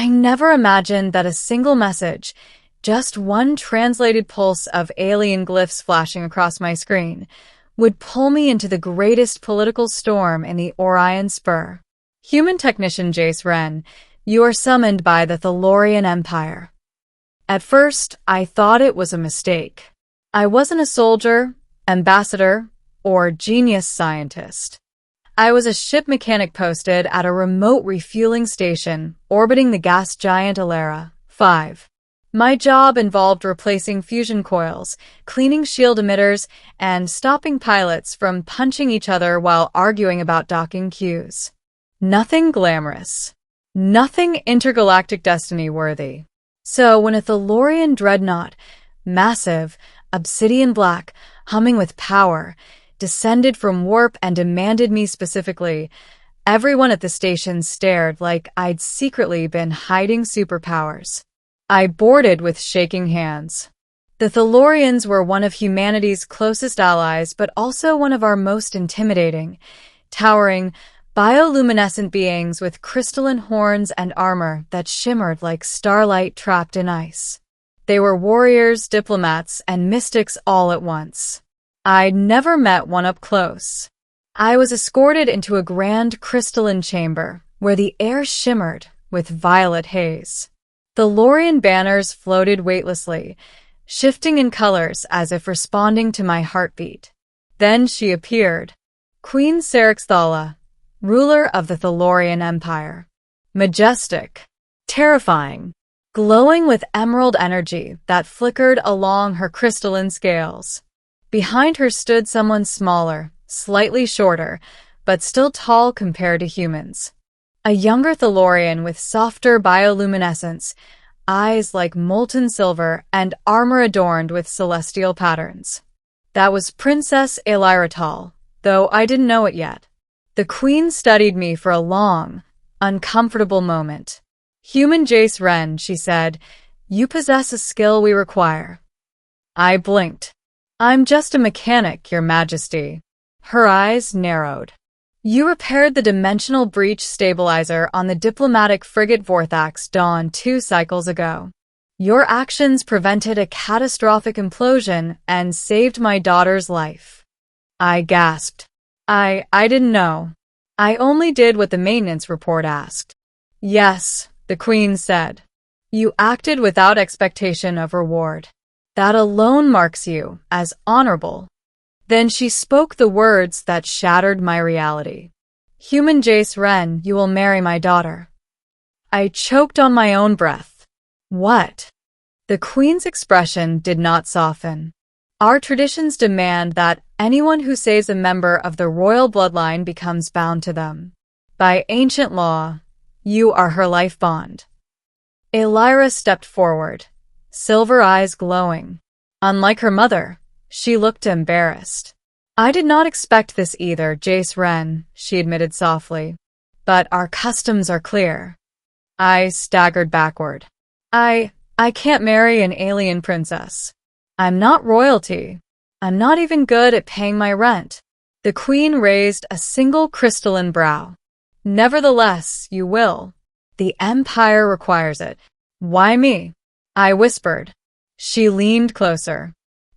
I never imagined that a single message, just one translated pulse of alien glyphs flashing across my screen, would pull me into the greatest political storm in the Orion Spur. Human technician Jace Wren, you are summoned by the Thalorian Empire. At first, I thought it was a mistake. I wasn't a soldier, ambassador, or genius scientist. I was a ship mechanic posted at a remote refueling station orbiting the gas giant Alara 5. My job involved replacing fusion coils, cleaning shield emitters, and stopping pilots from punching each other while arguing about docking queues. Nothing glamorous. Nothing intergalactic destiny worthy. So when a Thalorian dreadnought, massive, obsidian black, humming with power, descended from warp and demanded me specifically, everyone at the station stared like I'd secretly been hiding superpowers. I boarded with shaking hands. The Thalorians were one of humanity's closest allies, but also one of our most intimidating, towering, bioluminescent beings with crystalline horns and armor that shimmered like starlight trapped in ice. They were warriors, diplomats, and mystics all at once. I'd never met one up close. I was escorted into a grand crystalline chamber where the air shimmered with violet haze. Thalorian banners floated weightlessly, shifting in colors as if responding to my heartbeat. Then she appeared. Queen Serixthala, ruler of the Thalorian Empire. Majestic, terrifying, glowing with emerald energy that flickered along her crystalline scales. Behind her stood someone smaller, slightly shorter, but still tall compared to humans. A younger Thalorian with softer bioluminescence, eyes like molten silver, and armor adorned with celestial patterns. That was Princess Eliratal, though I didn't know it yet. The queen studied me for a long, uncomfortable moment. Human Jace Wren, she said, you possess a skill we require. I blinked. I'm just a mechanic, Your Majesty. Her eyes narrowed. You repaired the dimensional breach stabilizer on the diplomatic frigate Vorthax Dawn 2 cycles ago. Your actions prevented a catastrophic implosion and saved my daughter's life. I gasped. I didn't know. I only did what the maintenance report asked. Yes, the Queen said. You acted without expectation of reward. That alone marks you as honorable. Then she spoke the words that shattered my reality. Human Jace Wren, you will marry my daughter. I choked on my own breath. What? The Queen's expression did not soften. Our traditions demand that anyone who saves a member of the royal bloodline becomes bound to them. By ancient law, you are her life bond. Elira stepped forward, silver eyes glowing. Unlike her mother, she looked embarrassed. I did not expect this either, Jace Wren, she admitted softly. But our customs are clear. I staggered backward. I can't marry an alien princess. I'm not royalty. I'm not even good at paying my rent. The Queen raised a single crystalline brow. Nevertheless, you will. The Empire requires it. Why me? I whispered. She leaned closer.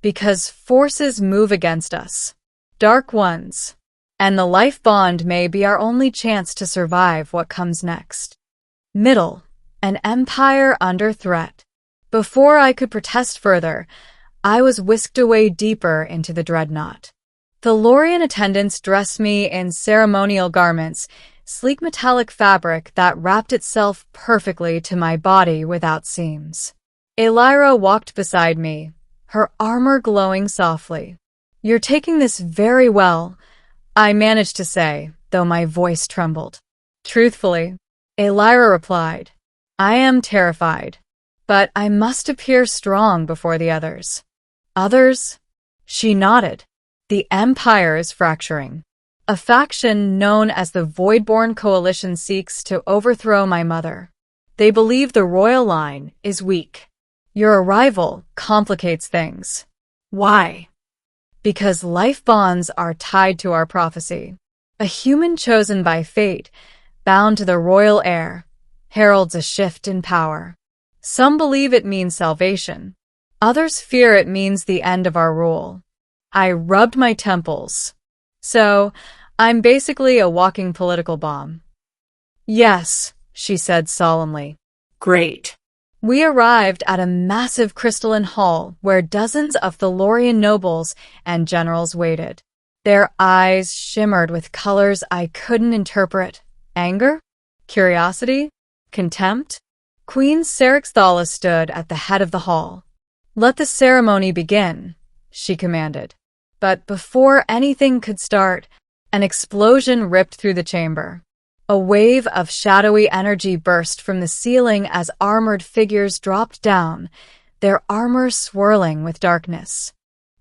Because forces move against us. Dark ones. And the life bond may be our only chance to survive what comes next. Middle. An empire under threat. Before I could protest further, I was whisked away deeper into the dreadnought. Thalorian attendants dressed me in ceremonial garments, sleek metallic fabric that wrapped itself perfectly to my body without seams. Elira walked beside me, her armor glowing softly. You're taking this very well, I managed to say, though my voice trembled. Truthfully, Elira replied, I am terrified, but I must appear strong before the others. Others? She nodded. The Empire is fracturing. A faction known as the Voidborn Coalition seeks to overthrow my mother. They believe the royal line is weak. Your arrival complicates things. Why? Because life bonds are tied to our prophecy. A human chosen by fate, bound to the royal heir, heralds a shift in power. Some believe it means salvation. Others fear it means the end of our rule. I rubbed my temples. So, I'm basically a walking political bomb. Yes, she said solemnly. Great. We arrived at a massive crystalline hall where dozens of Thalorian nobles and generals waited. Their eyes shimmered with colors I couldn't interpret. Anger? Curiosity? Contempt? Queen Serixthala stood at the head of the hall. "Let the ceremony begin," she commanded. But before anything could start, an explosion ripped through the chamber. A wave of shadowy energy burst from the ceiling as armored figures dropped down, their armor swirling with darkness.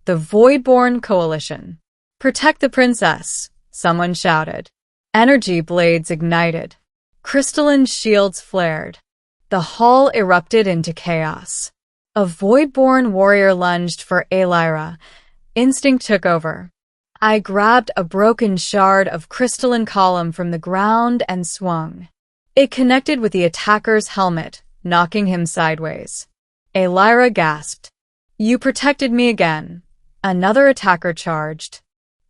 The Voidborn Coalition. "Protect the princess," someone shouted. Energy blades ignited. Crystalline shields flared. The hall erupted into chaos. A Voidborn warrior lunged for Alyra. Instinct took over. I grabbed a broken shard of crystalline column from the ground and swung. It connected with the attacker's helmet, knocking him sideways. Alyra gasped. "You protected me again." Another attacker charged.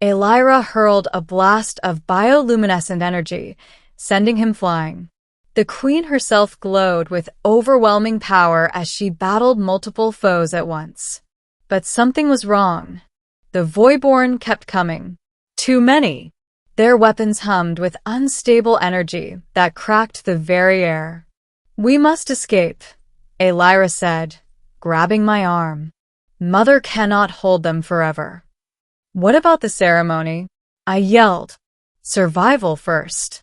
Alyra hurled a blast of bioluminescent energy, sending him flying. The queen herself glowed with overwhelming power as she battled multiple foes at once. But something was wrong. The Voidborn kept coming. Too many. Their weapons hummed with unstable energy that cracked the very air. "We must escape," Alyra said, grabbing my arm. "Mother cannot hold them forever." "What about the ceremony?" I yelled. "Survival first."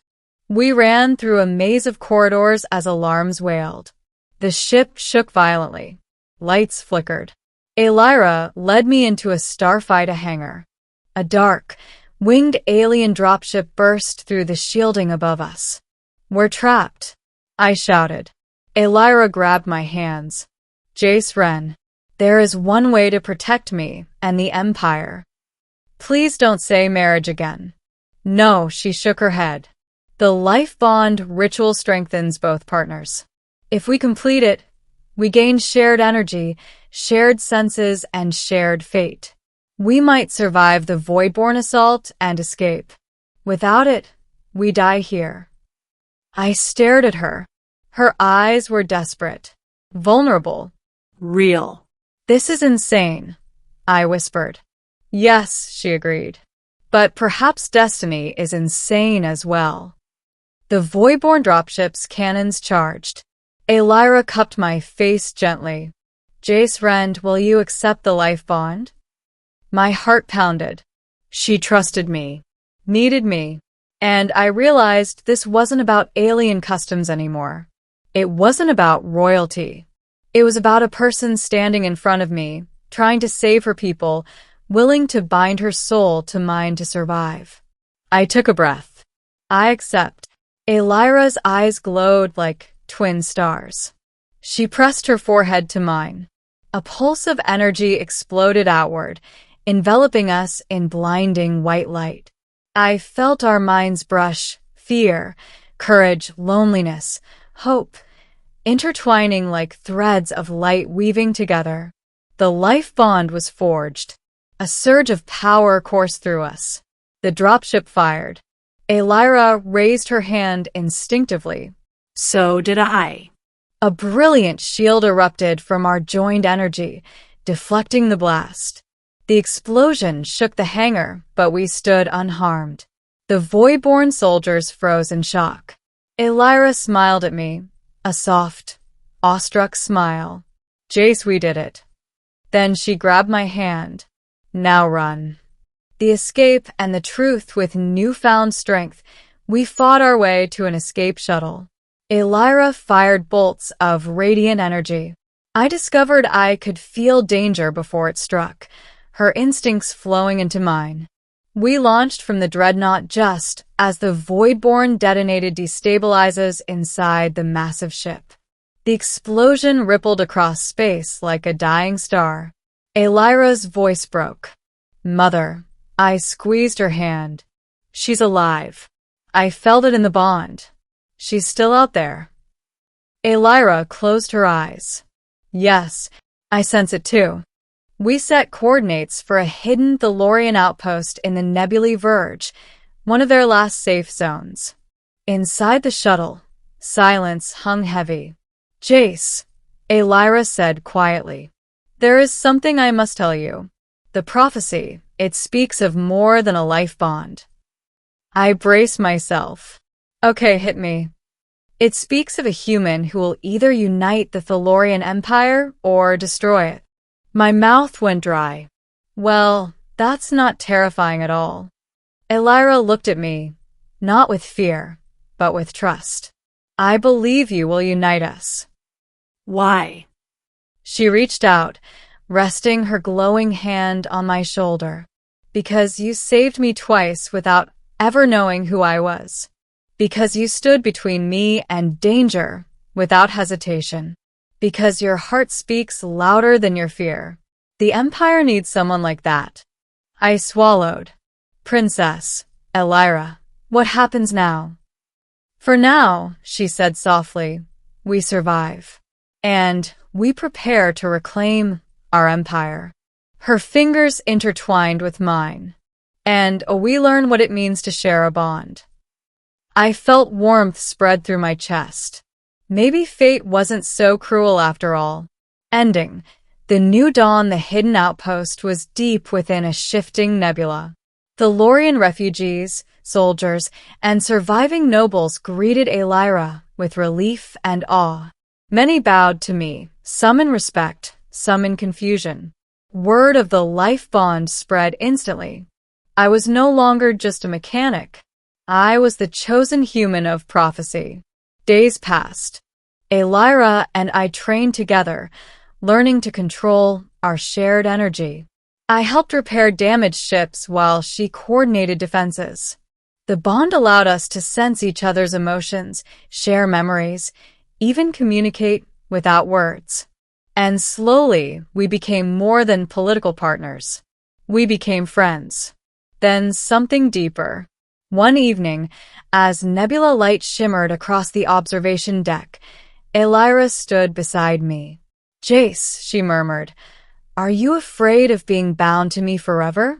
We ran through a maze of corridors as alarms wailed. The ship shook violently. Lights flickered. Alyra led me into a starfighter hangar. A dark, winged alien dropship burst through the shielding above us. "We're trapped," I shouted. Alyra grabbed my hands. "Jace Wren, there is one way to protect me and the Empire. Please don't say marriage again." "No," she shook her head. "The life bond ritual strengthens both partners. If we complete it, we gain shared energy, shared senses, and shared fate. We might survive the Voidborn assault and escape. Without it, we die here." I stared at her. Her eyes were desperate, vulnerable. "Real." "This is insane," I whispered. "Yes," she agreed. "But perhaps destiny is insane as well." The Voidborn dropship's cannons charged. Alyra cupped my face gently. "Jace Wren, will you accept the life bond?" My heart pounded. She trusted me, needed me, and I realized this wasn't about alien customs anymore. It wasn't about royalty. It was about a person standing in front of me, trying to save her people, willing to bind her soul to mine to survive. I took a breath. "I accept." Alyra's eyes glowed like twin stars. She pressed her forehead to mine. A pulse of energy exploded outward, enveloping us in blinding white light. I felt our minds brush, fear, courage, loneliness, hope, intertwining like threads of light weaving together. The life bond was forged. A surge of power coursed through us. The dropship fired. Alyra raised her hand instinctively. "So did I." A brilliant shield erupted from our joined energy, deflecting the blast. The explosion shook the hangar, but we stood unharmed. The Voidborn soldiers froze in shock. Alyra smiled at me, a soft, awestruck smile. "Jace, we did it." Then she grabbed my hand. "Now run." The escape and the truth with newfound strength, we fought our way to an escape shuttle. Alyra fired bolts of radiant energy. I discovered I could feel danger before it struck, her instincts flowing into mine. We launched from the dreadnought just as the Voidborn detonated destabilizers inside the massive ship. The explosion rippled across space like a dying star. Alyra's voice broke. "Mother." I squeezed her hand. "She's alive. I felt it in the bond. She's still out there." Elira closed her eyes. Yes, I sense it too. We set coordinates for a hidden Thalorian outpost in the Nebulae Verge, one of their last safe zones. Inside the shuttle, silence hung heavy. Jace, Elira said quietly. There is something I must tell you. The prophecy, it speaks of more than a life bond. I braced myself. Okay, hit me. It speaks of a human who will either unite the Thalorian Empire or destroy it. My mouth went dry. Well, that's not terrifying at all. Elira looked at me, not with fear, but with trust. I believe you will unite us. Why? She reached out, resting her glowing hand on my shoulder. Because you saved me twice without ever knowing who I was. Because you stood between me and danger without hesitation. Because your heart speaks louder than your fear. The Empire needs someone like that. I swallowed. Princess, Elira, what happens now? For now, she said softly, we survive. And we prepare to reclaim our empire. Her fingers intertwined with mine. And we learn what it means to share a bond. I felt warmth spread through my chest. Maybe fate wasn't so cruel after all. Ending. The new dawn, the hidden outpost, was deep within a shifting nebula. Thalorian refugees, soldiers, and surviving nobles greeted Elira with relief and awe. Many bowed to me, some in respect, some in confusion. Word of the life bond spread instantly. I was no longer just a mechanic. I was the chosen human of prophecy. Days passed. Elira and I trained together, learning to control our shared energy. I helped repair damaged ships while she coordinated defenses. The bond allowed us to sense each other's emotions, share memories, even communicate without words. And slowly, we became more than political partners. We became friends. Then something deeper. One evening, as nebula light shimmered across the observation deck, Elira stood beside me. Jace, she murmured, are you afraid of being bound to me forever?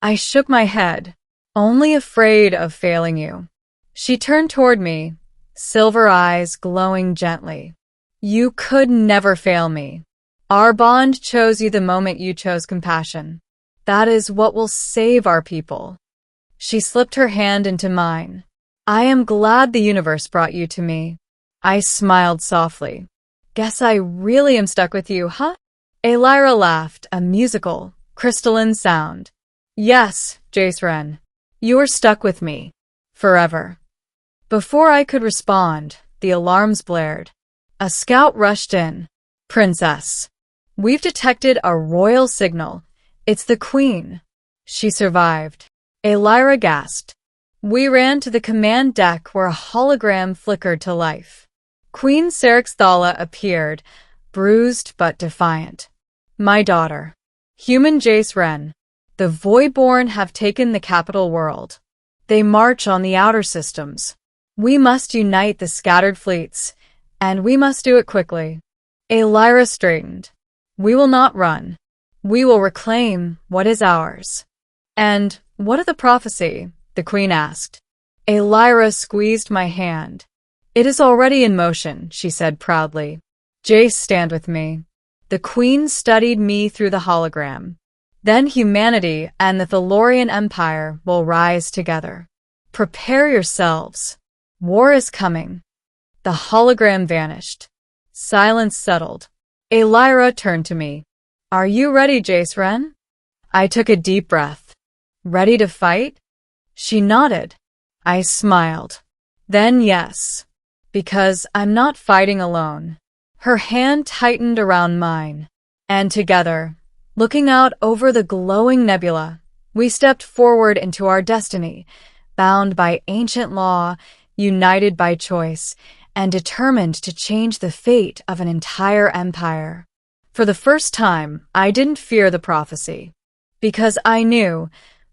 I shook my head, only afraid of failing you. She turned toward me, silver eyes glowing gently. You could never fail me. Our bond chose you the moment you chose compassion. That is what will save our people. She slipped her hand into mine. I am glad the universe brought you to me. I smiled softly. Guess I really am stuck with you, huh? Elira laughed, a musical, crystalline sound. Yes, Jace Wren. You are stuck with me. Forever. Before I could respond, the alarms blared. A scout rushed in. Princess. We've detected a royal signal. It's the Queen. She survived. Elira gasped. We ran to the command deck where a hologram flickered to life. Queen Serixthala appeared, bruised but defiant. My daughter. Human Jace Wren. The Voidborn have taken the capital world. They march on the outer systems. We must unite the scattered fleets, and we must do it quickly. Elira straightened. We will not run. We will reclaim what is ours. And what of the prophecy? The Queen asked. Elira squeezed my hand. It is already in motion, she said proudly. Jace, stand with me. The Queen studied me through the hologram. Then humanity and the Thalorian Empire will rise together. Prepare yourselves. War is coming. The hologram vanished. Silence settled. Elira turned to me. Are you ready, Jace Wren? I took a deep breath. Ready to fight? She nodded. I smiled. Then yes. Because I'm not fighting alone. Her hand tightened around mine. And together, looking out over the glowing nebula, we stepped forward into our destiny, bound by ancient law, united by choice, and determined to change the fate of an entire empire. For the first time, I didn't fear the prophecy. Because I knew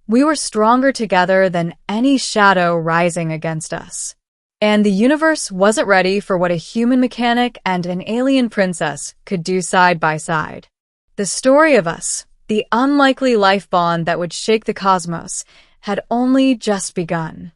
we were stronger together than any shadow rising against us. And the universe wasn't ready for what a human mechanic and an alien princess could do side by side. The story of us, the unlikely life bond that would shake the cosmos, had only just begun.